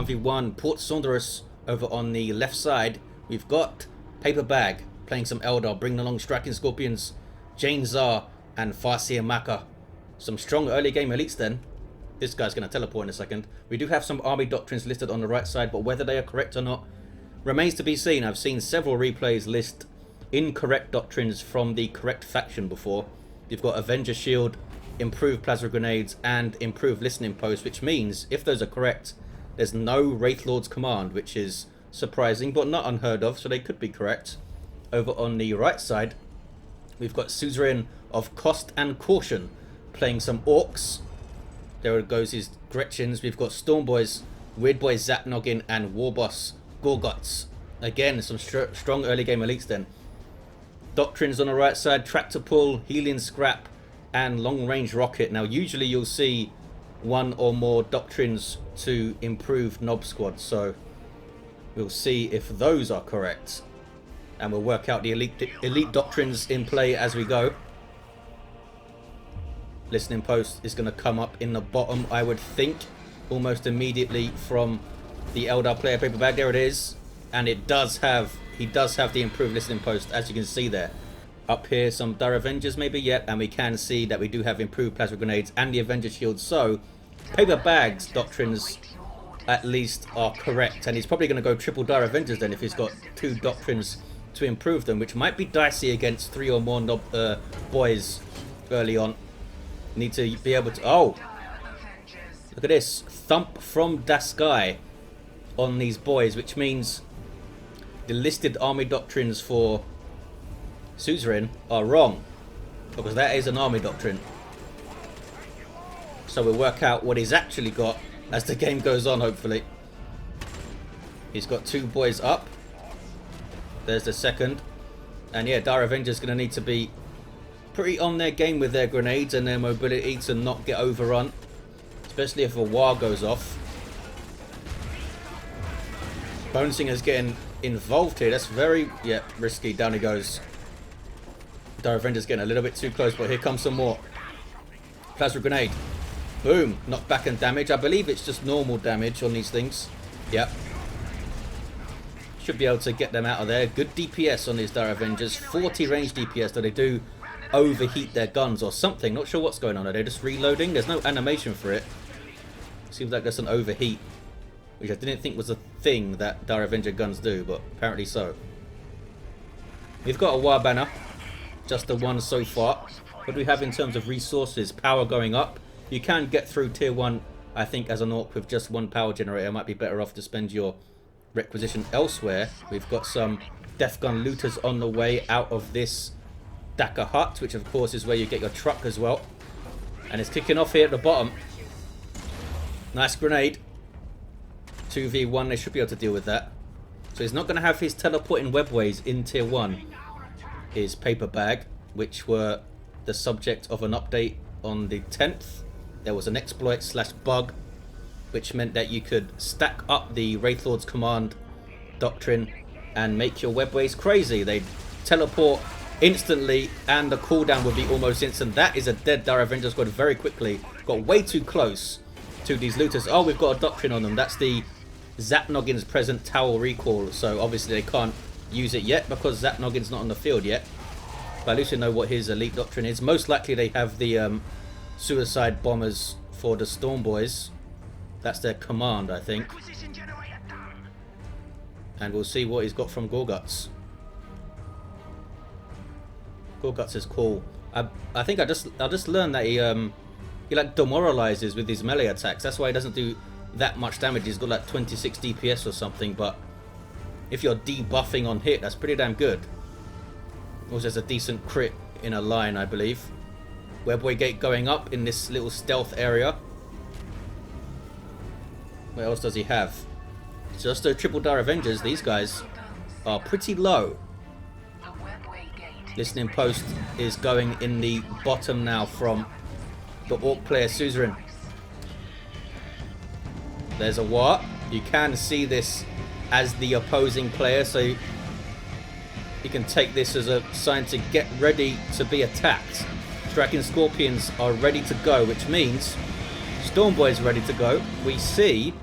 1v1 Port Saunderus. Over on the left side, we've got PaperBaG playing some Eldar, bringing along striking scorpions, Jain Zar and Farseer Macha. Some strong early game elites then. This guy's going to teleport in a second. We do have some army doctrines listed on the right side, but whether they are correct or not remains to be seen. I've seen several replays list incorrect doctrines from the correct faction before. You've got Avenger Shield, improved plasma grenades, and improved listening post, which means if those are correct, there's no Wraith Lord's command, which is surprising but not unheard of, so they could be correct. Over on the right side, we've got SUZERIAN of Cost and Caution playing some Orks. There goes his Gretchens. We've got Stormboyz, Weirdboy Zapnoggin and Warboss Gorgutz. Again, some strong early game elites then. Doctrines on the right side, Tractor Pull, Healing Scrap and Long Range Rocket. Now usually you'll see one or more doctrines to improve Nob Squad, so we'll see if those are correct. And we'll work out the elite doctrines in play as we go. Listening post is going to come up in the bottom, I would think, almost immediately from the Eldar player PaperBaG. There it is, and he does have the improved listening post, as you can see there. Up here, some Dire Avengers maybe yet, and we can see that we do have improved plasma grenades and the Avenger Shield. So PaperBaG's doctrines at least are correct, and he's probably going to go triple Dire Avengers then if he's got two doctrines to improve them, which might be dicey against 3 or more boys early on. Need to be able to... Oh! Look at this. Thump from the sky on these boys, which means the listed army doctrines for SUZERIAN are wrong, because that is an army doctrine. So we'll work out what he's actually got as the game goes on, hopefully. He's got 2 boys up. There's the second. And yeah, Dire Avenger's going to need to be pretty on their game with their grenades and their mobility to not get overrun, especially if a war goes off. Bonesinger's getting involved here. That's very, yeah, risky. Down he goes. Dire Avenger's getting a little bit too close, but here comes some more. Plasma grenade. Boom. Knockback and damage. I believe it's just normal damage on these things. Yep. Should be able to get them out of there. Good DPS on these Dire Avengers. 40 range DPS, though they do overheat their guns or something. Not sure what's going on. Are they just reloading? There's no animation for it. Seems like there's an overheat, which I didn't think was a thing that Dire Avenger guns do, but apparently so. We've got a war banner. Just the one so far. What do we have in terms of resources? Power going up. You can get through tier 1, I think, as an Orc with just 1 power generator. Might be better off to spend your requisition elsewhere. We've got some Death Gun looters on the way out of this Daka hut, which of course is where you get your truck as well. And it's kicking off here at the bottom. Nice grenade. 2v1, they should be able to deal with that. So he's not going to have his teleporting webways in tier 1. His PaperBaG, which were the subject of an update on the 10th. There was an exploit / bug, which meant that you could stack up the Wraith Lord's command doctrine and make your webways crazy. They'd teleport instantly and the cooldown would be almost instant. That is a dead Dire Avenger squad very quickly. Got way too close to these looters. Oh, we've got a doctrine on them. That's the Zapnoggin's present towel recall. So obviously they can't use it yet because Zapnoggin's not on the field yet. But at least we know what his elite doctrine is. Most likely they have the suicide bombers for the Stormboyz. That's their command, I think. And we'll see what he's got from Gorguts. Gorguts is cool. I think I just learned that he like demoralizes with his melee attacks. That's why he doesn't do that much damage. He's got like 26 DPS or something, but if you're debuffing on hit, that's pretty damn good. Also, there's a decent crit in a line, I believe. Webway gate going up in this little stealth area. What else does he have? Just the triple Dire Avengers. These guys are pretty low. Listening post is going in the bottom now from the Orc player SUZERIAN. There's a war. You can see this as the opposing player, so you can take this as a sign to get ready to be attacked. Striking Scorpions are ready to go, which means Stormboyz ready to go. We see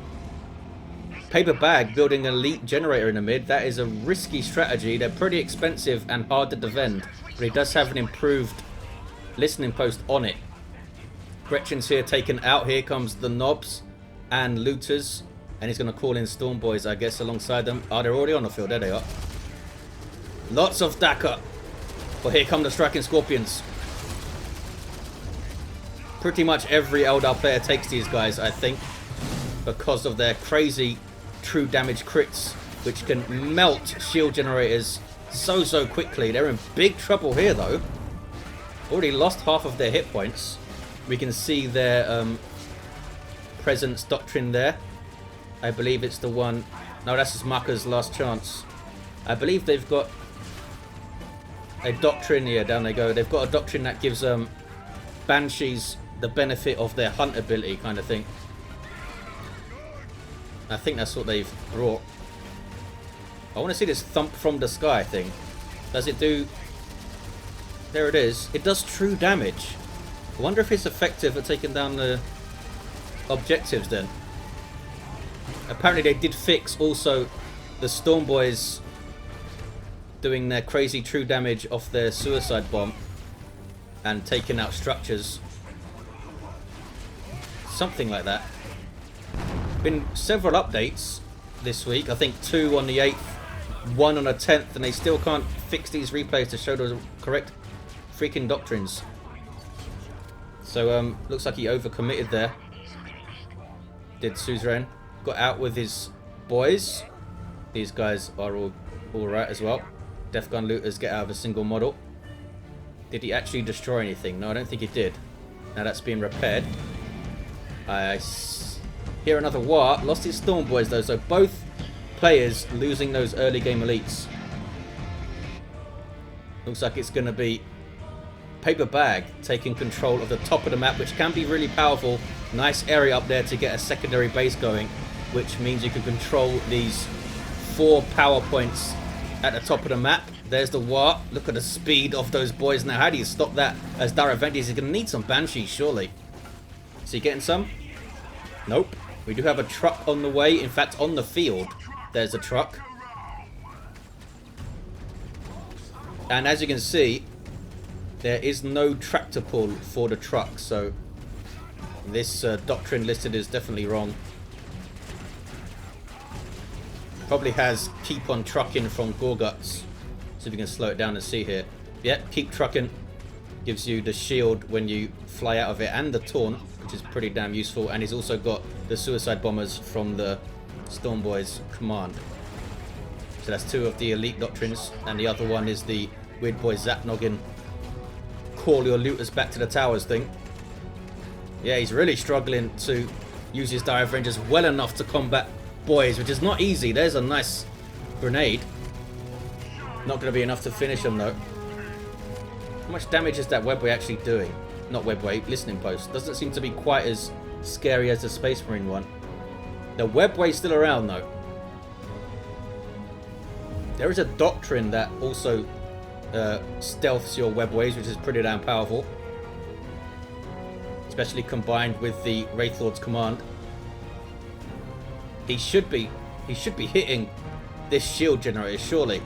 PaperBaG building an elite generator in the mid. That is a risky strategy. They're pretty expensive and hard to defend, but he does have an improved listening post on it. Gretchen's here taken out. Here comes the Knobs and Looters, and he's going to call in Stormboyz, I guess, alongside them. Oh, they're already on the field. There they are. Lots of Daka. But here come the Striking Scorpions. Pretty much every Eldar player takes these guys, I think, because of their crazy true damage crits, which can melt shield generators so quickly. They're in big trouble here, though. Already lost half of their hit points. We can see their presence doctrine there. I believe it's the one... No, that's just Macha's last chance. I believe they've got a doctrine. Yeah, down they go. They've got a doctrine that gives Banshees the benefit of their hunt ability, kind of thing. I think that's what they've brought. I want to see this thump from the sky thing. Does it do... There it is. It does true damage. I wonder if it's effective at taking down the objectives then. Apparently they did fix also the Stormboyz doing their crazy true damage off their suicide bomb and taking out structures. Something like that. Been several updates this week. I think 2 on the 8th, 1 on the 10th, and they still can't fix these replays to show the correct freaking doctrines. So looks like he overcommitted there. Did Suzerain. Got out with his boys. These guys are all right as well. Death Gun Looters get out of a single model. Did he actually destroy anything? No, I don't think he did. Now that's being repaired. I hear another war. Lost his Stormboyz though, so both players losing those early game elites. Looks like it's going to be PaperBaG taking control of the top of the map, which can be really powerful. Nice area up there to get a secondary base going, which means you can control these 4 power points at the top of the map. There's the war. Look at the speed of those boys now. How do you stop that? As Daravendis is going to need some Banshees, surely. Is he getting some? Nope. We do have a truck on the way. In fact, on the field, there's a truck. And as you can see, there is no tractor pull for the truck. So this doctrine listed is definitely wrong. Probably has keep on trucking from Gorguts. See if we can slow it down and see here. Yep, keep trucking. Gives you the shield when you fly out of it and the taunt, which is pretty damn useful. And he's also got the suicide bombers from the Stormboyz command. So that's 2 of the elite doctrines. And the other one is the Weirdboy Zapnoggin call your looters back to the towers thing. Yeah, he's really struggling to use his Dire Avengers well enough to combat boys, which is not easy. There's a nice grenade. Not going to be enough to finish him though. How much damage is that Webway actually doing? Not Webway, listening post. Doesn't seem to be quite as scary as the Space Marine one. The Webway's still around though. There is a doctrine that also stealths your Webways, which is pretty damn powerful. Especially combined with the Wraith Lord's command. He should be hitting this shield generator, surely.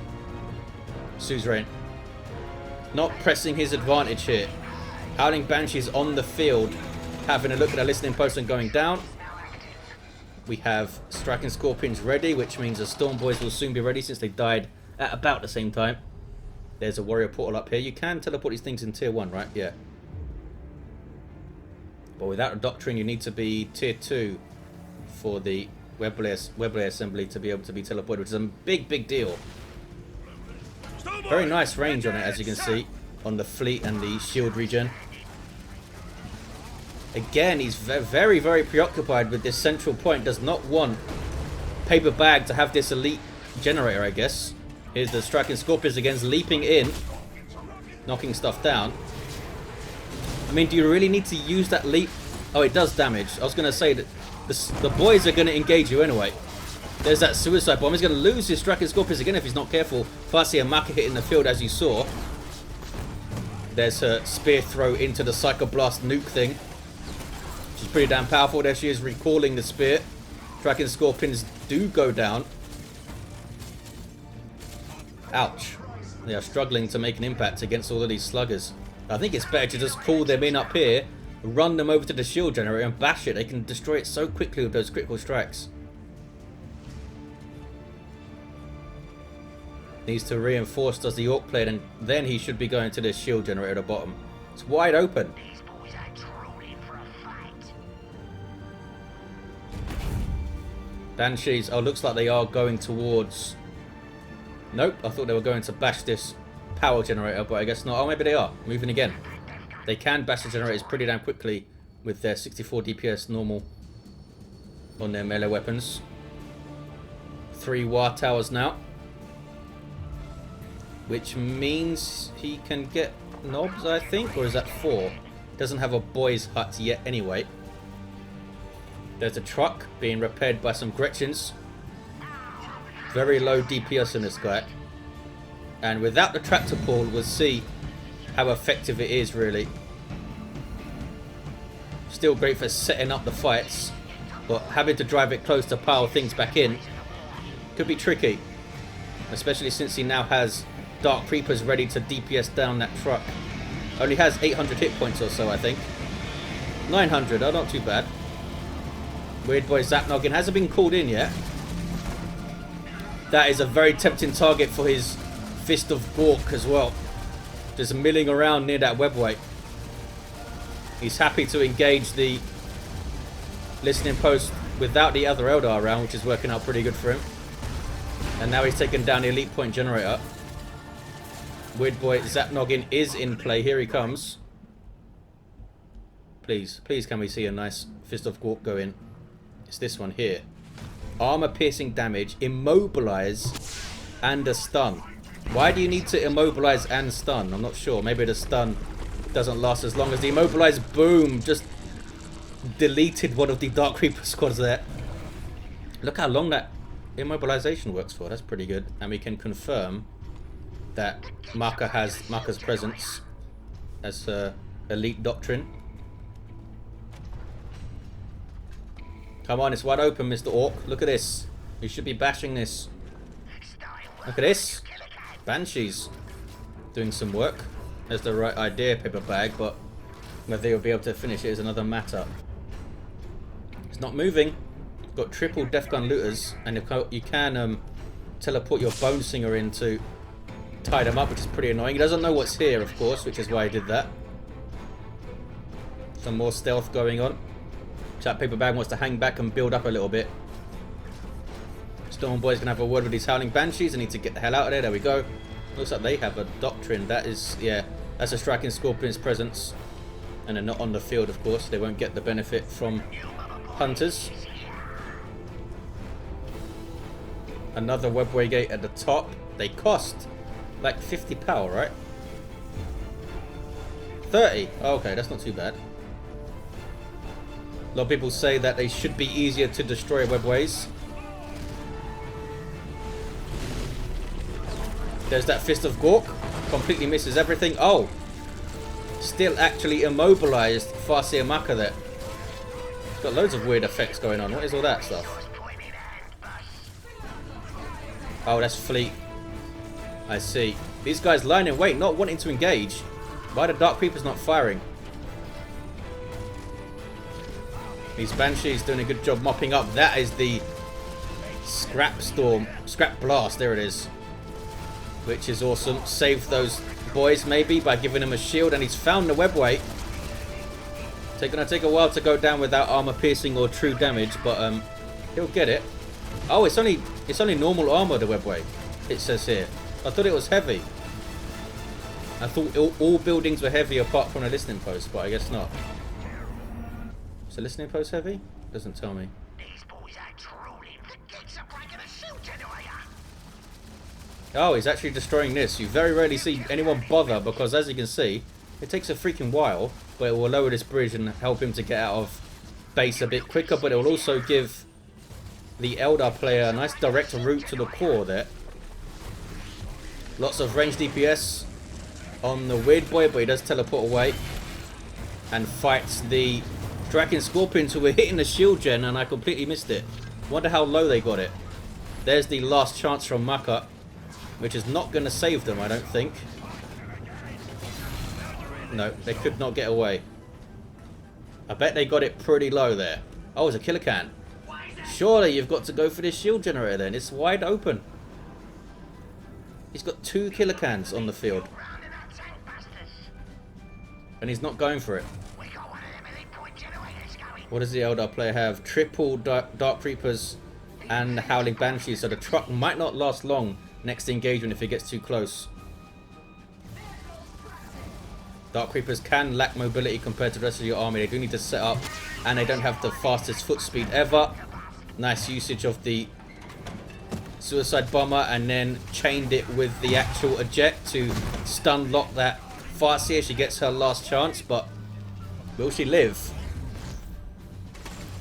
Suzerain. Not pressing his advantage here. Howling Banshees on the field, having a look at the listening post and going down. We have Striking Scorpions ready, which means the Stormboyz will soon be ready since they died at about the same time. There's a warrior portal up here. You can teleport these things in tier 1, right? Yeah. But without a doctrine, you need to be tier 2 for the Webway assembly to be able to be teleported, which is a big deal. Very nice range on it, as you can see, on the fleet and the shield regen. Again, he's very preoccupied with this central point. Does not want PaperBaG to have this elite generator, I guess. Here's the Striking Scorpions again, leaping in, knocking stuff down. I mean, do you really need to use that leap? Oh, it does damage. I was going to say that the boys are going to engage you anyway. There's that suicide bomb. He's going to lose his Striking Scorpions again if he's not careful. Farseer Macha hitting the field, as you saw. There's her spear throw into the Psychoblast nuke thing. She's pretty damn powerful. There she is, recalling the spear. Dragon Scorpions do go down. Ouch. They are struggling to make an impact against all of these sluggers. I think it's better to just pull them in up here, run them over to the shield generator and bash it. They can destroy it so quickly with those critical strikes. Needs to reinforce, does the Orc player, and then he should be going to the shield generator at the bottom. It's wide open. Banshees, oh, looks like they are going towards... Nope, I thought they were going to bash this power generator, but I guess not. Oh, maybe they are. Moving again. They can bash the generators pretty damn quickly with their 64 DPS normal on their melee weapons. 3 war towers now. Which means he can get knobs, I think, or is that 4? Doesn't have a boys' hut yet anyway. There's a truck being repaired by some Gretchens. Very low DPS in this guy. And without the tractor pull, we'll see how effective it is, really. Still great for setting up the fights, but having to drive it close to pile things back in could be tricky. Especially since he now has Dark Creepers ready to DPS down that truck. Only has 800 hit points or so, I think. 900, oh, not too bad. Weirdboy Zapnoggin hasn't been called in yet. That is a very tempting target for his Fist of Gork as well. Just milling around near that webway. He's happy to engage the listening post without the other Eldar around, which is working out pretty good for him. And now he's taken down the elite point generator. Weirdboy Zapnoggin is in play. Here he comes. Please, please can we see a nice Fist of Gork go in? It's this one here. Armor piercing damage, immobilize, and a stun. Why do you need to immobilize and stun? I'm not sure. Maybe the stun doesn't last as long as the immobilize. Boom! Just deleted one of the Dark Reaper squads there. Look how long that immobilization works for. That's pretty good. And we can confirm that Macha has Macha's presence as elite doctrine. Come on, it's wide open, Mr. Orc. Look at this. We should be bashing this. Look at this. Banshees doing some work. That's the right idea, PaperBaG, but whether you'll be able to finish it is another matter. It's not moving. Got triple Death Gun looters, and you can teleport your Bone Singer in to tie them up, which is pretty annoying. He doesn't know what's here, of course, which is why he did that. Some more stealth going on. Chat PaperBaG wants to hang back and build up a little bit. Stormboyz gonna have a word with these Howling Banshees. They need to get the hell out of there. There we go. Looks like they have a doctrine. That is, yeah, that's a Striking Scorpion's presence. And they're not on the field, of course. They won't get the benefit from Hunters. Another webway gate at the top. They cost like 50 power, right? 30. Oh, okay, that's not too bad. A lot of people say that they should be easier to destroy webways. There's that Fist of Gork. Completely misses everything. Oh! Still actually immobilized Farseer Macha there. It's got loads of weird effects going on. What is all that stuff? Oh, that's fleet. I see. These guys lying in wait, not wanting to engage. Why the Dark Creeper's not firing? These Banshees doing a good job mopping up. That is the Scrap Storm. Scrap Blast, there it is. Which is awesome. Save those boys maybe by giving him a shield, and he's found the webway. It's gonna take a while to go down without armor piercing or true damage, but he'll get it. Oh, it's only normal armor, the webway, it says here. I thought it was heavy. I thought all buildings were heavy apart from the listening post, but I guess not. Is the listening post heavy? Doesn't tell me. Oh, he's actually destroying this. You very rarely see anyone bother because, as you can see, it takes a freaking while, but it will lower this bridge and help him to get out of base a bit quicker, but it will also give the Eldar player a nice direct route to the core there. Lots of range DPS on the Weirdboy, but he does teleport away and fights the Dragon Scorpions who were hitting the shield gen, and I completely missed it. Wonder how low they got it. There's the last chance from Macha, which is not going to save them, I don't think. No, they could not get away. I bet they got it pretty low there. Oh, it's a killer can. Surely you've got to go for this shield generator then. It's wide open. He's got 2 killer cans on the field. And he's not going for it. What does the Eldar player have? Triple Dark Reapers and Howling Banshees. So the truck might not last long next engagement if it gets too close. Dark Reapers can lack mobility compared to the rest of your army. They do need to set up, and they don't have the fastest foot speed ever. Nice usage of the suicide bomber, and then chained it with the actual eject to stun lock that Farseer. She gets her last chance, but will she live?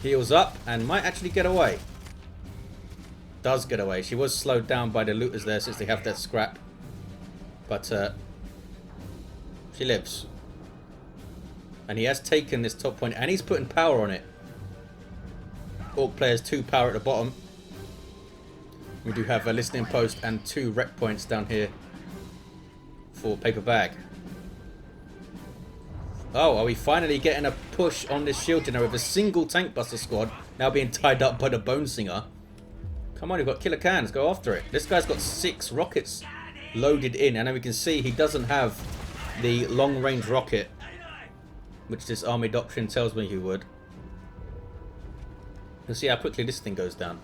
Heals up and might actually get away. Does get away. She was slowed down by the looters there since they have their scrap, but she lives. And he has taken this top point, and he's putting power on it. Orc players 2 power at the bottom. We do have a listening post and 2 rec points down here for PaperBaG. Oh, are we finally getting a push on this shield generator with a single tank buster squad now being tied up by the Bone Singer? Come on, you've got killer cans, go after it. This guy's got 6 rockets loaded in, and then we can see he doesn't have the long range rocket, which this army doctrine tells me he would. You'll see how quickly this thing goes down.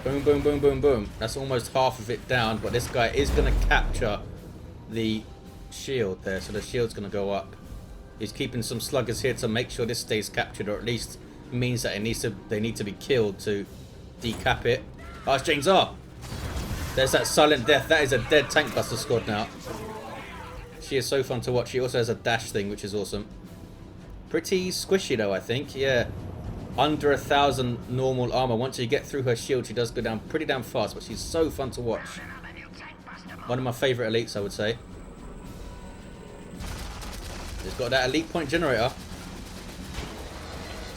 Boom, boom, boom, boom, boom. That's almost half of it down, but this guy is going to capture the shield there, so the shield's going to go up. He's keeping some sluggers here to make sure this stays captured, or at least means that they need to be killed to decap it. Oh, it's Jain Zar. There's that silent death. That is a dead tank buster squad now. She is so fun to watch. She also has a dash thing, which is awesome. Pretty squishy though, I think. Yeah. Under 1,000 normal armor. Once you get through her shield, she does go down pretty damn fast, but she's so fun to watch. One of my favourite elites, I would say. He's got that elite point generator.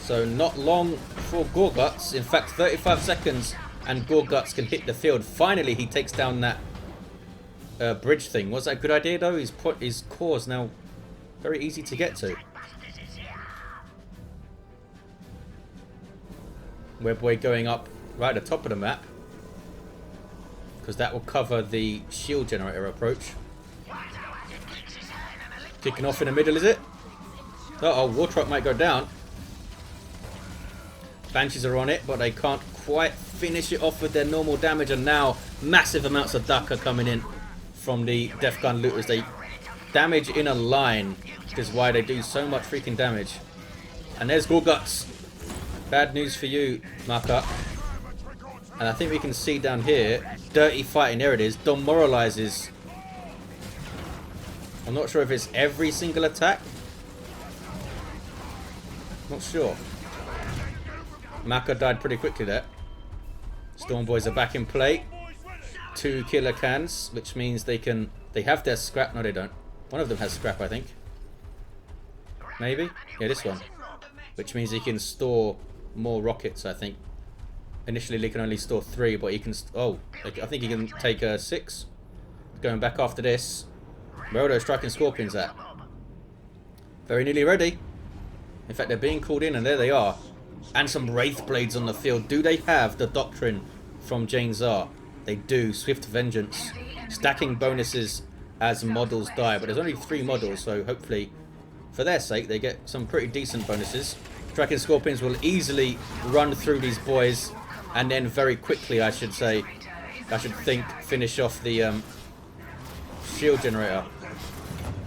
So not long for Gorguts. In fact, 35 seconds and Gorguts can hit the field. Finally, he takes down that bridge thing. Was that a good idea though? His core is now very easy to get to. Weirdboy going up right at the top of the map, because that will cover the shield generator approach. Kicking off in the middle, is it? Uh-oh, War Truck might go down. Banshees are on it, but they can't quite finish it off with their normal damage, and now massive amounts of duck are coming in from the Death Gun looters. They damage in a line, which is why they do so much freaking damage. And there's Gorguts. Bad news for you, Macha. And I think we can see down here, dirty fighting, there it is, demoralizes. I'm not sure if it's every single attack. Not sure. Macha died pretty quickly there. Stormboyz are back in play. 2 killer cans, which means they have their scrap. No, they don't. One of them has scrap, I think. Maybe? Yeah, this one. Which means he can store more rockets, I think. Initially, he can only store 3, but he can... Oh, I think he can take 6. Going back after this. Where are those striking scorpions at? Very nearly ready. In fact, they're being called in, and there they are. And some Wraith Blades on the field. Do they have the doctrine from Jain Zar? They do. Swift Vengeance. Stacking bonuses as models die. But there's only 3 models, so hopefully, for their sake, they get some pretty decent bonuses. Striking Scorpions will easily run through these boys, and then very quickly, I should think, finish off the shield generator.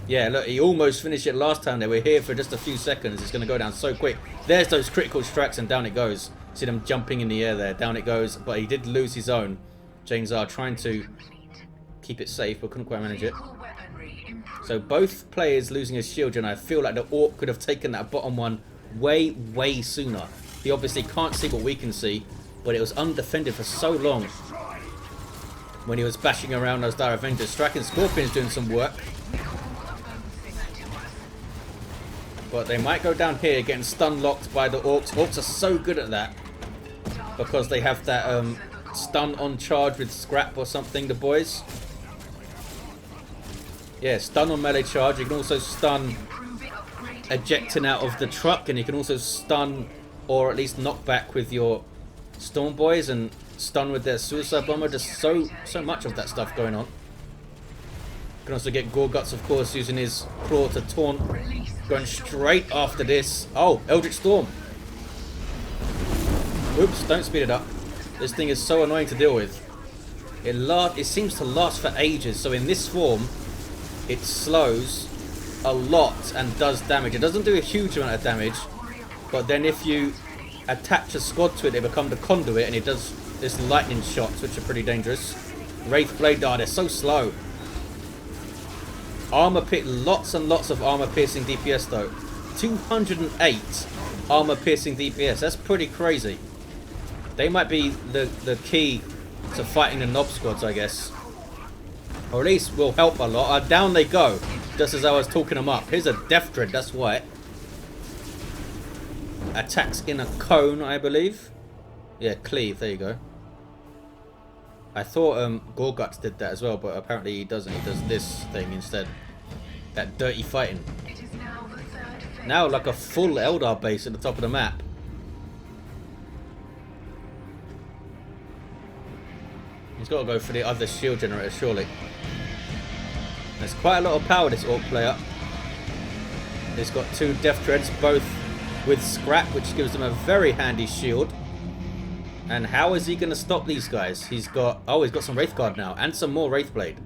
Yeah, look, he almost finished it last time. They were here for just a few seconds. It's going to go down so quick. There's those critical strikes, and down it goes. See them jumping in the air there. Down it goes, but he did lose his own. Jain Zar trying to keep it safe, but couldn't quite manage it. So both players losing his shield, and I feel like the Orc could have taken that bottom one way sooner. He obviously can't see what we can see, but it was undefended for so long when he was bashing around those Dire Avengers. Striking Scorpions doing some work. But they might go down here getting stun locked by the Orks. Orks are so good at that. Because they have that stun on charge with scrap or something, the boys. Yeah, stun on melee charge. You can also stun ejecting out of the truck. And you can also stun or at least knock back with your Stormboyz. And stun with their suicide bomber. There's so much of that stuff going on. You can also get Gorguts, of course, using his claw to taunt. Going straight after this. Oh, Eldritch Storm. Oops, don't speed it up. This thing is so annoying to deal with. It seems to last for ages. So in this form, it slows a lot and does damage. It doesn't do a huge amount of damage. But then if you attach a squad to it, they become the conduit. And it does this lightning shots, which are pretty dangerous. Wraith Blade, they're so slow. Lots and lots of armor piercing DPS though. 208 armor piercing DPS. That's pretty crazy. They might be the key to fighting the knob squads, I guess. Or at least will help a lot. Down they go. Just as I was talking them up. Here's a Death Dread, that's why. Attacks in a cone, I believe. Yeah, cleave, there you go. I thought Gorguts did that as well, but apparently he doesn't. He does this thing instead. That dirty fighting. Now like a full Eldar base at the top of the map. He's got to go for the other shield generator, surely. There's quite a lot of power, this Orc player. He's got 2 Death Dreads, both with scrap, which gives them a very handy shield. And how is he going to stop these guys? He's got some Wraith Guard now, and some more Wraith Blade.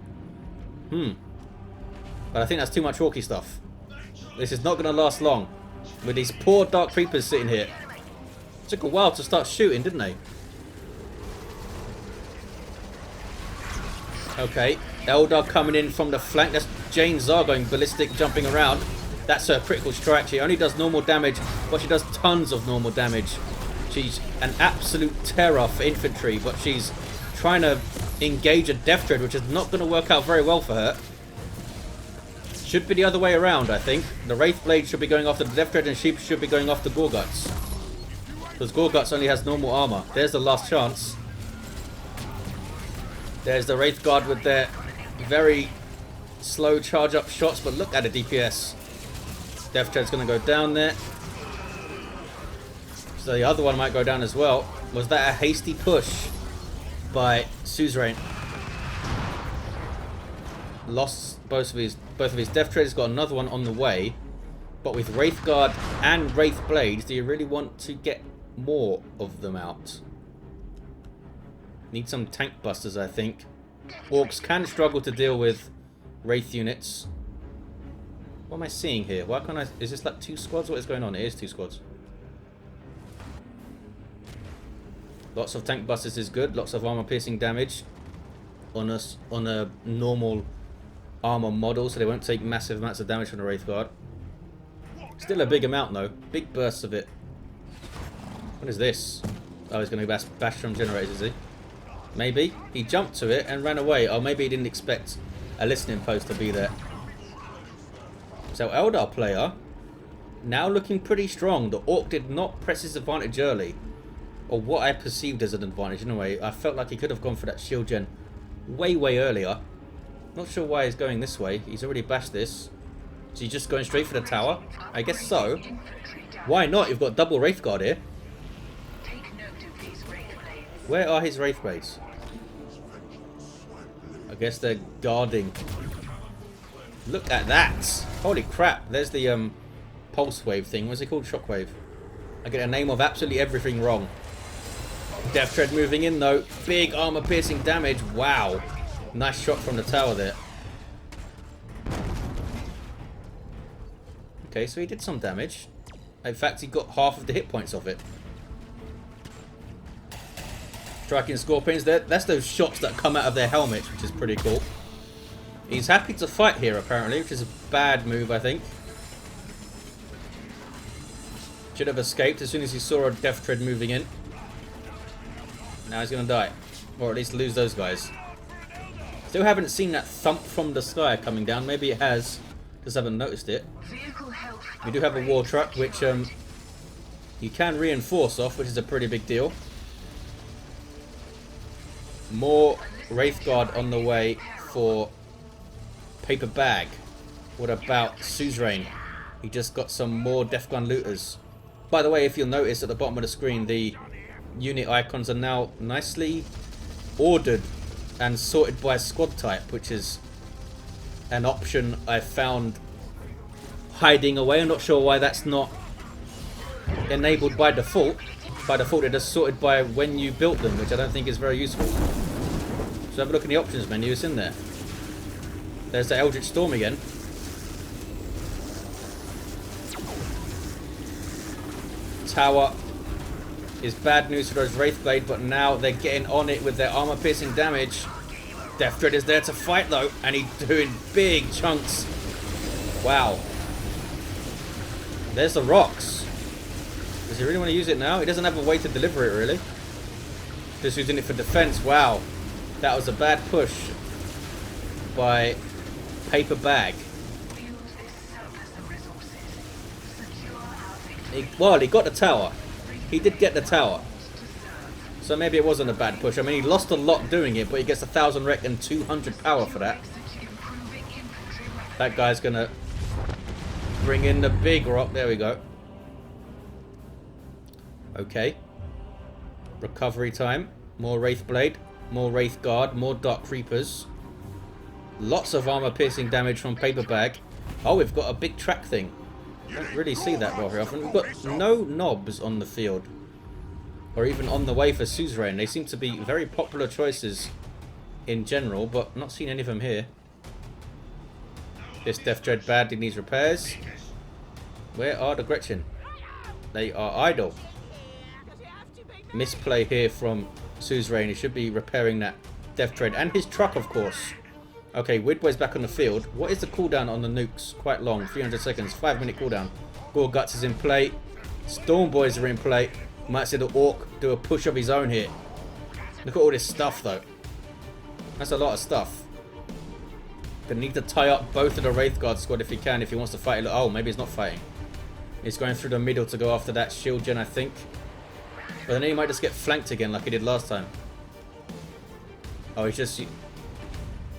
But I think that's too much Orky stuff. This is not going to last long. With these poor Dark Creepers sitting here. It took a while to start shooting, didn't they? Okay, Eldar coming in from the flank. That's Jain Zar going ballistic, jumping around. That's her critical strike. She only does normal damage, but she does tons of normal damage. She's an absolute terror for infantry, but she's trying to engage a Death Dread, which is not going to work out very well for her. Should be the other way around, I think. The Wraith Blade should be going after the Death Dread, and she should be going after Gorguts. Because Gorguts only has normal armor. There's the last chance. There's the Wraith Guard with their very slow charge up shots, but look at the DPS. Death Dread's going to go down there. So the other one might go down as well. Was that a hasty push by SUZERIAN? Lost both of his Death Dreads. Got another one on the way. But with Wraith Guard and Wraith Blades, do you really want to get more of them out? Need some tank busters, I think. Orcs can struggle to deal with Wraith units. What am I seeing here? Why can't I... Is this like 2 squads? What is going on? It is 2 squads. Lots of tank busters is good. Lots of armor piercing damage on a normal armor model, so they won't take massive amounts of damage from the Wraith Guard. Still a big amount though. Big bursts of it. What is this? Oh, he's going to bash from generators, is he? Maybe. He jumped to it and ran away. Or maybe he didn't expect a listening post to be there. So Eldar player, now looking pretty strong. The Orc did not press his advantage early. Or what I perceived as an advantage in a way. I felt like he could have gone for that shield gen way earlier. Not sure why he's going this way. He's already bashed this. Is he just going straight for the tower? I guess so. Why not? You've got double Wraith Guard here. Where are his Wraith Blades? I guess they're guarding. Look at that! Holy crap! There's the pulse wave thing. What's it called? Shockwave. I get a name of absolutely everything wrong. Death Dread moving in though. Big armor piercing damage. Wow. Nice shot from the tower there. Okay, so he did some damage. In fact, he got half of the hit points of it. Striking Scorpions there. That's those shots that come out of their helmets, which is pretty cool. He's happy to fight here, apparently, which is a bad move, I think. Should have escaped as soon as he saw a Death Dread moving in. Now he's going to die. Or at least lose those guys. Still haven't seen that thump from the sky coming down. Maybe it has. Just haven't noticed it. Vehicle health We do have a war truck, which you can reinforce off, which is a pretty big deal. More Wraith Guard on the way for PaperBaG. What about SUZERIAN? He just got some more Death Gun looters. By the way, if you'll notice at the bottom of the screen, the unit icons are now nicely ordered and sorted by squad type, which is an option I found hiding away. I'm not sure why that's not enabled by default. By default, it is sorted by when you built them, which I don't think is very useful. So have a look in the options menu, it's in there. There's the Eldritch Storm again. Tower is bad news for those Wraithblade, but now they're getting on it with their armor-piercing damage. Death Dread is there to fight though, and he's doing big chunks. Wow. There's the rocks. Does he really want to use it now? He doesn't have a way to deliver it, really. Just using it for defense. Wow. That was a bad push by PaperBaG. Well, he got the tower. He did get the tower. So maybe it wasn't a bad push. I mean, he lost a lot doing it, but he gets 1,000 rec and 200 power for that. That guy's going to bring in the big rock. There we go. Okay. Recovery time. More Wraithblade. More Wraith Guard. More Dark Creepers. Lots of armor-piercing damage from PaperBaG. Oh, we've got a big track thing. Don't really see that very often. We've got no knobs on the field. Or even on the way for SUZERIAN. They seem to be very popular choices in general, but not seen any of them here. This Death Dread badly needs repairs. Where are the Gretchen? They are idle. Misplay here from SUZERIAN. He should be repairing that Death Dread. And his truck, of course. Okay, Weirdboy's back on the field. What is the cooldown on the nukes? Quite long. 300 seconds. 5-minute cooldown. Gorguts is in play. Stormboyz are in play. Might see the Ork do a push of his own here. Look at all this stuff, though. That's a lot of stuff. Gonna need to tie up both of the Wraith Guard squad if he can, if he wants to fight. Oh, maybe he's not fighting. He's going through the middle to go after that shield gen, I think. But then he might just get flanked again like he did last time. Oh, he's just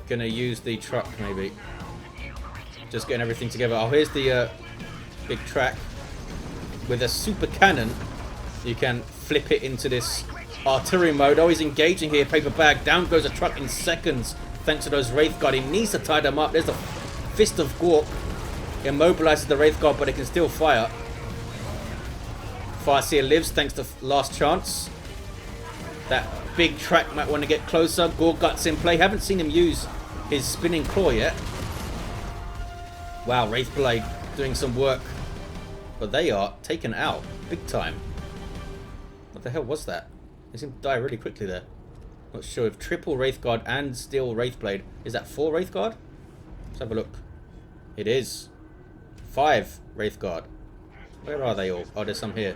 gonna use the truck, maybe. Just getting everything together. Oh, here's the big track. With a super cannon, you can flip it into this artillery mode. Oh, he's engaging here. PaperBaG. Down goes a truck in seconds. Thanks to those Wraith Guard. He needs to tie them up. There's a Fist of Gork. Immobilizes the Wraith Guard, but it can still fire. Farseer lives thanks to last chance. That big track might want to get closer. Gorguts in play. Haven't seen him use his spinning claw yet. Wow, Wraithblade doing some work. But they are taken out. Big time. What the hell was that? They seem to die really quickly there. Not sure if triple Wraith Guard and still Wraithblade. Is that 4 Wraith Guard? Let's have a look. It is. 5 Wraith Guard. Where are they all? Oh, there's some here.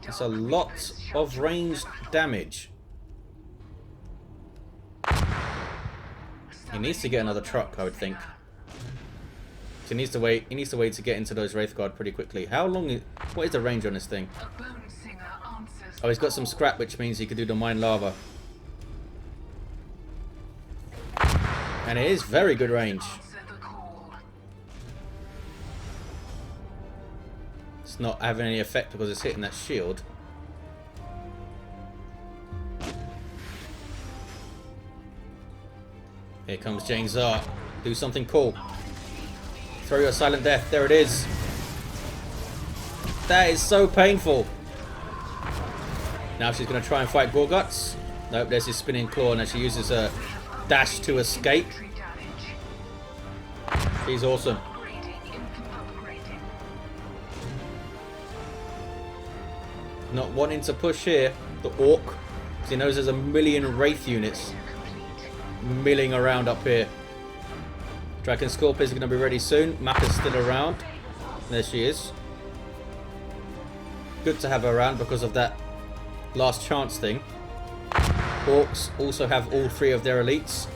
That's a lot of ranged damage. He needs to get another truck, I would think. So he needs to wait. He needs to wait to get into those Wraith Guard pretty quickly. How long is... What is the range on this thing? Oh, he's got some scrap, which means he could do the mine lava. And it is very good range. It's not having any effect because it's hitting that shield. Here comes Jain Zar. Do something cool. Throw your silent death. There it is. That is so painful. Now she's going to try and fight Gorguts. Nope, there's his spinning claw. Now she uses a dash to escape. She's awesome. Not wanting to push here. The Ork. Because he knows there's a million Wraith units milling around up here. Dragon Scorpions are going to be ready soon. Macha's still around. There she is. Good to have her around because of that last chance thing. Orks also have all 3 of their elites.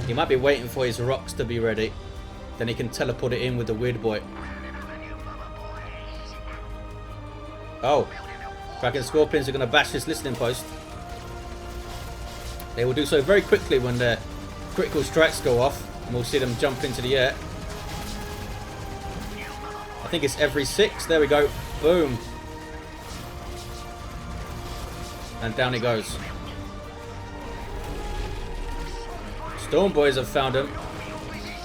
He might be waiting for his rocks to be ready. Then he can teleport it in with the Weirdboy. Oh, Kraken Scorpions are going to bash this listening post. They will do so very quickly when their critical strikes go off, and we'll see them jump into the air. I think it's every 6. There we go. Boom. And down it goes. Stormboyz have found him.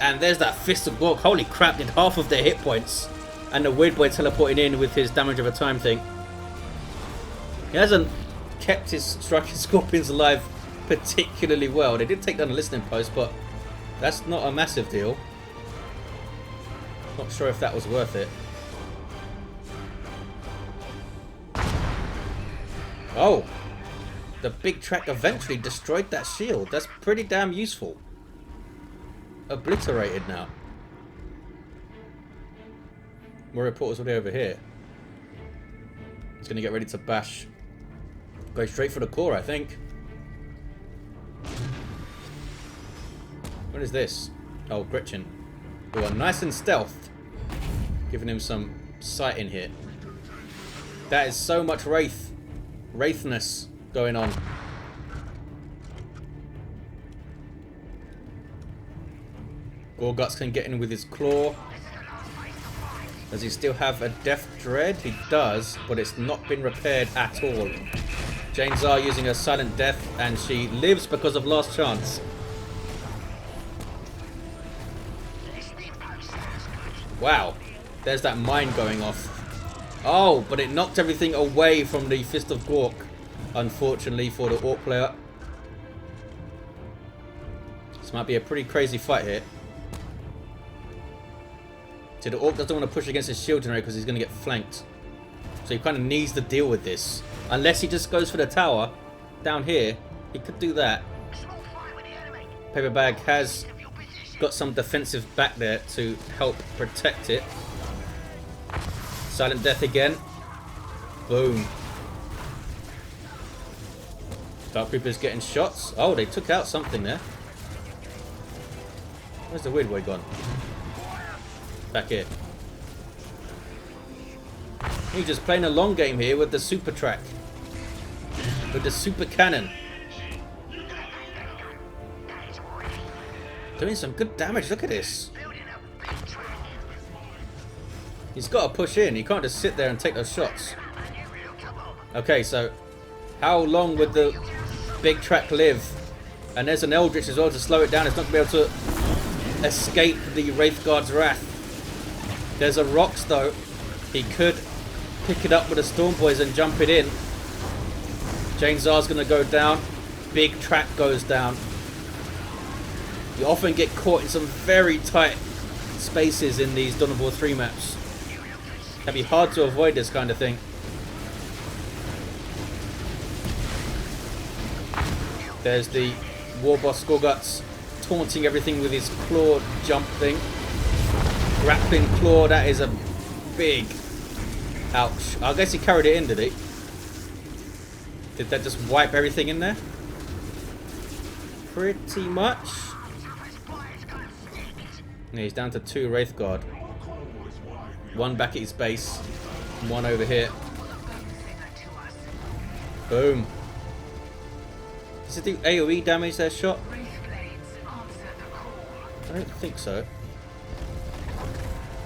And there's that Fist of Gork. Holy crap, did half of their hit points. And the Weirdboy teleporting in with his damage over time thing. He hasn't kept his striking Scorpions alive particularly well. They did take down a listening post, but that's not a massive deal. Not sure if that was worth it. Oh! The big track eventually destroyed that shield. That's pretty damn useful. Obliterated now. More reporters will be over here. He's going to get ready to bash. Go straight for the core, I think. What is this? Oh, Gretchen. Who are nice and stealthed. Giving him some sight in here. That is so much Wraithness going on. Gorguts can get in with his claw. Does he still have a Death Dread? He does, but it's not been repaired at all. Jain Zar using a Silent Death, and she lives because of Last Chance. Wow, there's that mine going off. Oh, but it knocked everything away from the Fist of Gork, unfortunately for the Orc player. This might be a pretty crazy fight here. So the Orc doesn't want to push against his shield generator because he's going to get flanked. So he kind of needs to deal with this. Unless he just goes for the tower down here. He could do that. PaperBaG has got some defensive back there to help protect it. Silent Death again. Boom. Dark Reaper's getting shots. Oh, they took out something there. Where's the Weirdboy gone? Back here. He's just playing a long game here with the super track. With the super cannon. Doing some good damage. Look at this. He's got to push in. He can't just sit there and take those shots. Okay, so how long would the big track live? And there's an Eldritch as well to slow it down. It's not going to be able to escape the Wraith Guard's wrath. There's a Rocks though. He could pick it up with the Stormboyz and jump it in. Jain Zar's going to go down. Big track goes down. You often get caught in some very tight spaces in these Dawn of War 3 maps. It can be hard to avoid this kind of thing. There's the Warboss Gorgutz taunting everything with his claw jump thing. Grappling claw, that is a big ouch. I guess he carried it in, did he? Did that just wipe everything in there? Pretty much. Yeah, he's down to 2 Wraith Guard. 1 back at his base. 1 over here. Boom. Does it do AoE damage, their shot? I don't think so.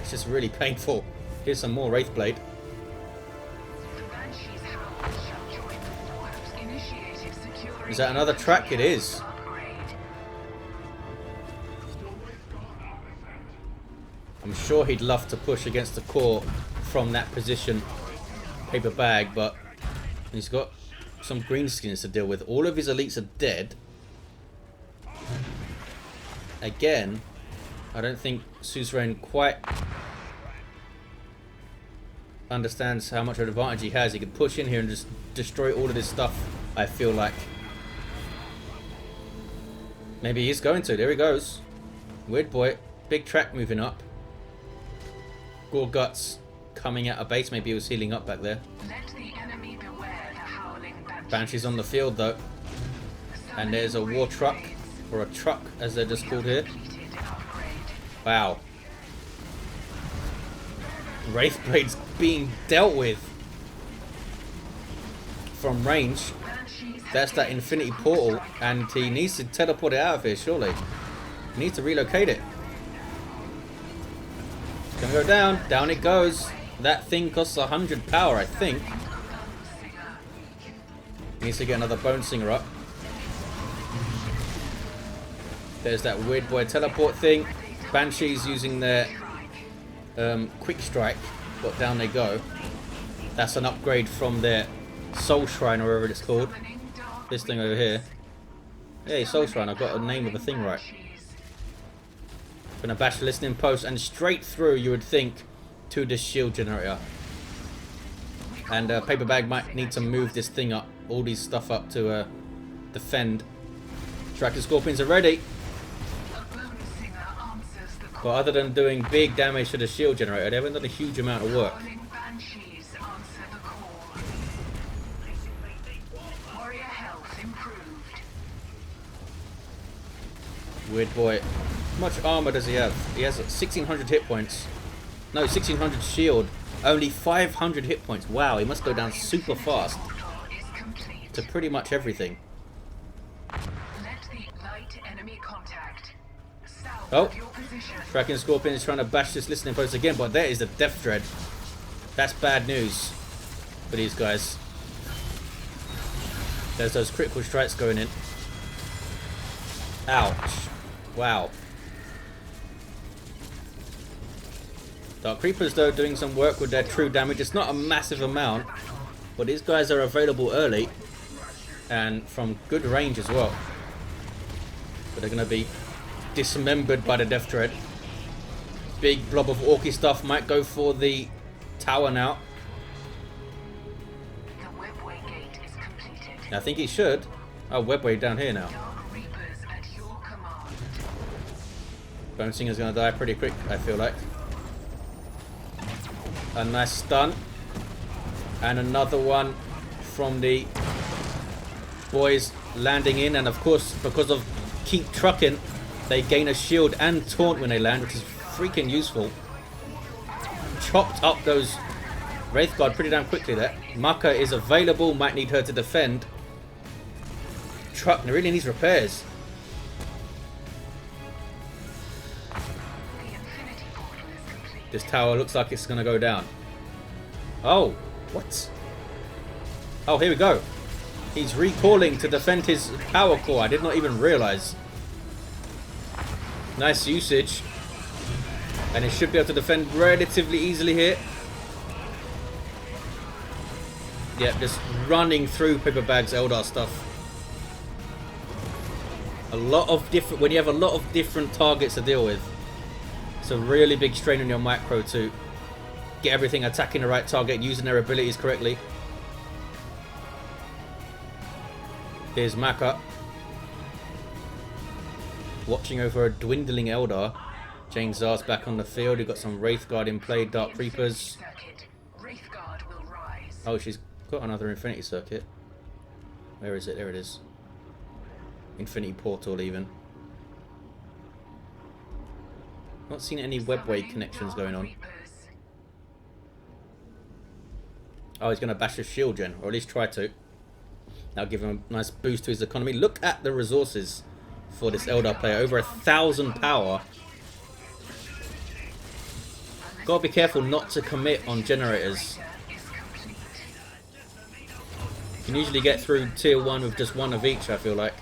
It's just really painful. Here's some more Wraithblade. Is that another track? It is. I'm sure he'd love to push against the core from that position, PaperBaG, but he's got some Greenskins to deal with. All of his elites are dead. Again, I don't think Suzerain quite understands how much of an advantage he has. He could push in here and just destroy all of this stuff, I feel like. Maybe he's going to. There he goes. Weirdboy. Big track moving up. Gorguts coming out of base. Maybe he was healing up back there. Banshees on the field though. And there's a war truck. Or a truck as they're just called here. Wow. Wraithblade's being dealt with from range. That's that infinity portal, and he needs to teleport it out of here, surely. He needs to relocate it. It's gonna go down. Down it goes. That thing costs 100 power, I think. Needs to get another Bone Singer up. There's that Weirdboy teleport thing. Banshees using their quick strike, but down they go. That's an upgrade from their Soul Shrine, or whatever it's called. This thing over here. Hey, Soul Shrine, I've got the name of the thing right. Gonna bash the listening post and straight through, you would think, to the shield generator. And PaperBaG might need to move this thing up, all these stuff up to defend. Tractor Scorpions are ready. But other than doing big damage to the shield generator, they haven't done a huge amount of work. Weirdboy. How much armor does he have? He has 1600 hit points. No, 1600 shield. Only 500 hit points. Wow, he must go down super fast to pretty much everything. Oh, Kraken Scorpion is trying to bash this listening post again, but there is the Death Dread. That's bad news for these guys. There's those critical strikes going in. Ouch. Wow. Dark Creepers, though, doing some work with their true damage. It's not a massive amount, but these guys are available early and from good range as well. But they're going to be dismembered by the Death Dread. Big blob of orky stuff might go for the tower now. I think he should. Oh, Webway down here now. Bone Singer's going to die pretty quick, I feel like. A nice stun. And another one from the boys landing in. And of course, because of keep trucking, they gain a shield and taunt when they land, which is freaking useful. Chopped up those Wraith Guard pretty damn quickly there. Macha is available, might need her to defend. Truck really needs repairs. This tower looks like it's going to go down. Oh, what? Oh, here we go. He's recalling to defend his power core. I did not even realize. Nice usage. And it should be able to defend relatively easily here. Yeah, just running through PaperBaG's Eldar stuff. A lot of different... When you have a lot of different targets to deal with, it's a really big strain on your macro to get everything attacking the right target, using their abilities correctly. Here's Macha. Watching over a dwindling Eldar. Jain Zar's back on the field. We've got some Wraith Guard in play. Dark Creepers. Oh, she's got another Infinity Circuit. Where is it? There it is. Infinity Portal even. Not seen any Webway connections going on. Oh, he's going to bash his shield gen, or at least try to. That'll give him a nice boost to his economy. Look at the resources for this Eldar player. Over 1,000 power. Gotta be careful not to commit on generators. You can usually get through tier 1 with just one of each, I feel like.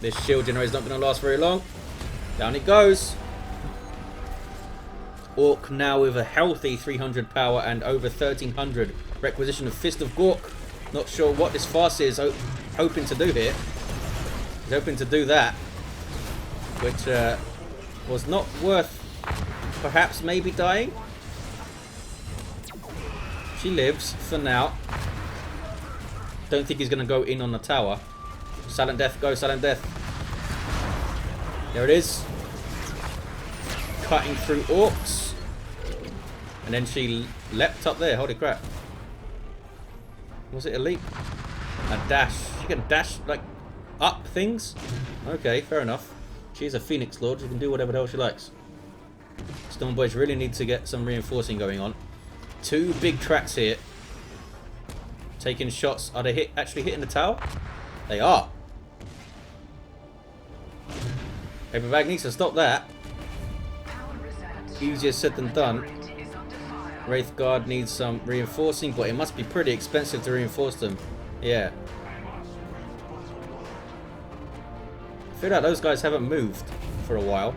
This shield generator is not going to last very long. Down it goes. Orc now with a healthy 300 power and over 1,300 requisition of Fist of Gork. Not sure what this Farseer is hoping to do here. He's hoping to do that, which was not worth perhaps maybe dying. She lives for now. Don't think he's going to go in on the tower. Silent Death, go Silent Death. There it is. Cutting through Orks. And then she leapt up there. Holy crap. Was it a leap? A dash. She can dash, like, up things? Okay, fair enough. She's a Phoenix Lord. She can do whatever the hell she likes. Stormboyz really need to get some reinforcing going on. Two big tracks here. Taking shots. Are they actually hitting the tower? They are. PaperBaG needs to stop that. Easier said than done. Wraith Guard needs some reinforcing, but it must be pretty expensive to reinforce them. Yeah. I feel like those guys haven't moved for a while.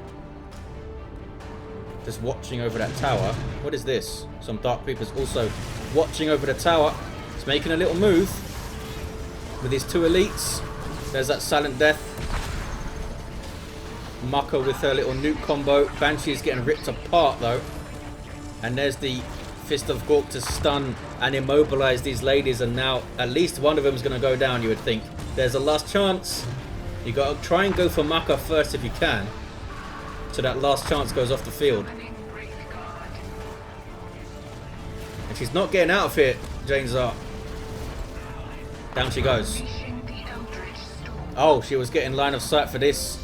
Just watching over that tower. What is this? Some Dark Reapers also watching over the tower. It's making a little move with his two elites. There's that Silent Death. Macha with her little nuke combo. Banshees getting ripped apart though. And there's the Fist of Gork to stun and immobilize these ladies, and now at least one of them is going to go down, you would think. There's a last chance. You got to try and go for Macha first if you can, so that last chance goes off the field. And she's not getting out of here, Jain Zar. Down she goes. Oh, she was getting line of sight for this.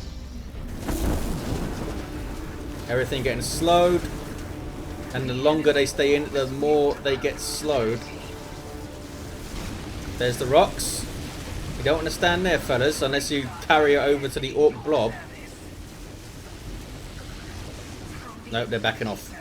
Everything getting slowed. And the longer they stay in, the more they get slowed. There's the rocks. You don't want to stand there, fellas, unless you carry it over to the Orc blob. Nope, they're backing off.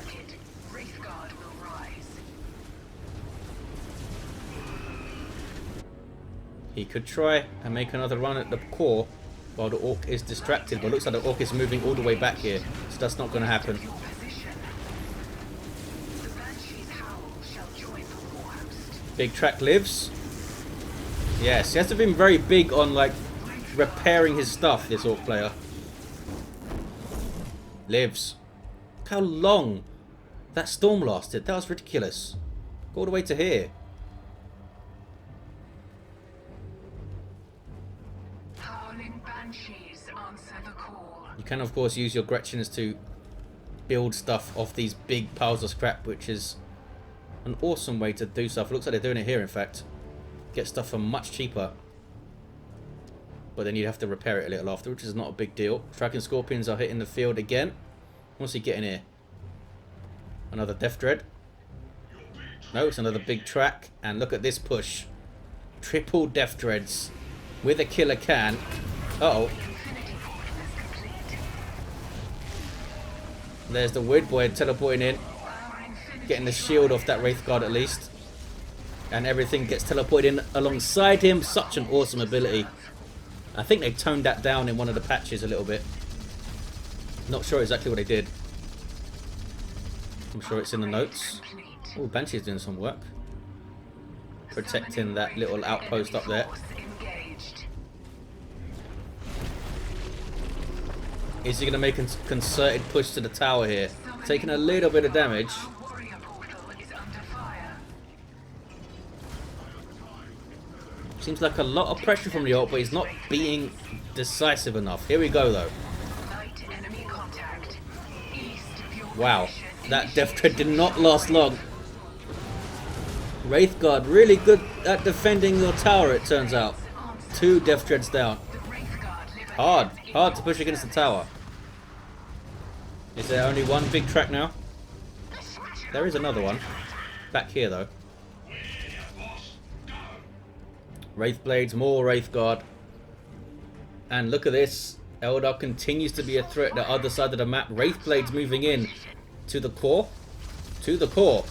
He could try and make another run at the core while the Orc is distracted, but it looks like the Orc is moving all the way back here, so that's not going to happen. Big track lives. Yes, he has to have been very big on like repairing his stuff, this Orc player. Lives. Look how long that storm lasted. That was ridiculous. Go all the way to here. You can of course use your Gretchens to build stuff off these big piles of scrap, which is an awesome way to do stuff. Looks like they're doing it here, in fact. Get stuff for much cheaper. But then you have to repair it a little after, which is not a big deal. Dragon Scorpions are hitting the field again. What's he getting here? Another Death Dread. No, it's another big track. And look at this push. Triple Death Dreads with a killer can. Uh-oh. There's the Weirdboy teleporting in. Getting the shield off that Wraith Guard at least. And everything gets teleported in alongside him. Such an awesome ability. I think they toned that down in one of the patches a little bit. Not sure exactly what they did. I'm sure it's in the notes. Oh, Banshee's doing some work. Protecting that little outpost up there. Is he going to make a concerted push to the tower here? Taking a little bit of damage. Seems like a lot of pressure from the Orc, but he's not being decisive enough. Here we go, though. Wow, that Death Dread did not last long. Wraith Guard really good at defending your tower, it turns out. 2 Death Dreads down. Hard to push against the tower. Is there only one big track now? There is another one. Back here, though. Wraith Blades, more Wraith Guard. And look at this. Eldar continues to be a threat the other side of the map. Wraith Blades moving in to the core. To the core.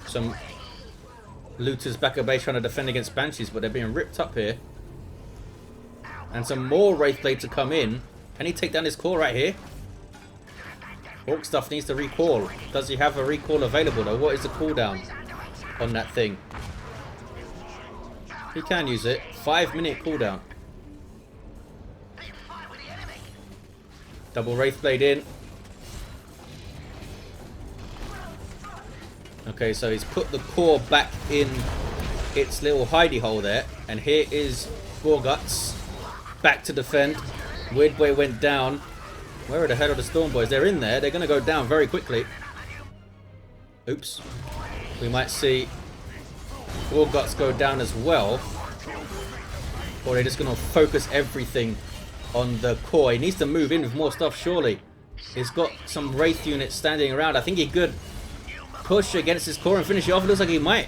Some looters back at base trying to defend against Banshees, but they're being ripped up here. And some more Wraith Blades to come in. Can he take down his core right here? Orc stuff needs to recall. Does he have a recall available though? What is the cooldown on that thing? He can use it. 5-minute cooldown. Double Wraith Blade in. Okay, so he's put the core back in its little hidey hole there. And here is Gorguts. Back to defend. Weirdboy went down. Where are the hell are the Stormboyz? They're in there. They're going to go down very quickly. Oops. We might see Gorguts go down as well. Or they're just going to focus everything on the core. He needs to move in with more stuff, surely. He's got some Wraith units standing around. I think he could push against his core and finish it off. It looks like he might.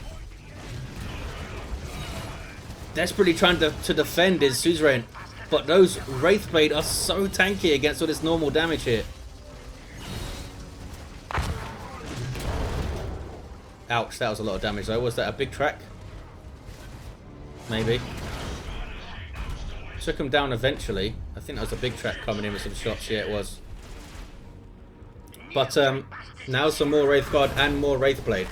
Desperately trying to defend his Suzerain. But those Wraithblade are so tanky against all this normal damage here. Ouch, that was a lot of damage though. Was that a big track? Maybe. Took him down eventually. I think that was a big track coming in with some shots. Yeah, it was. But now some more Wraith Guard and more Wraithblade.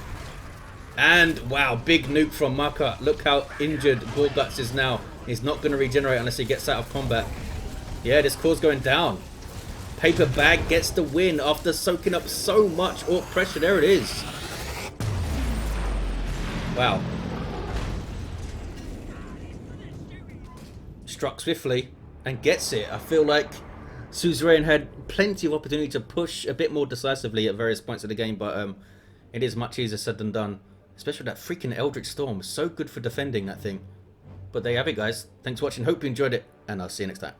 And wow, big nuke from Macha. Look how injured Gorguts is now. He's not going to regenerate unless he gets out of combat. Yeah, this core's going down. PaperBaG gets the win after soaking up so much Orc pressure. There it is. Wow. Struck swiftly and gets it. I feel like Suzerain had plenty of opportunity to push a bit more decisively at various points of the game, but it is much easier said than done. Especially that freaking Eldritch Storm. So good for defending that thing. But there you have it, guys. Thanks for watching. Hope you enjoyed it, and I'll see you next time.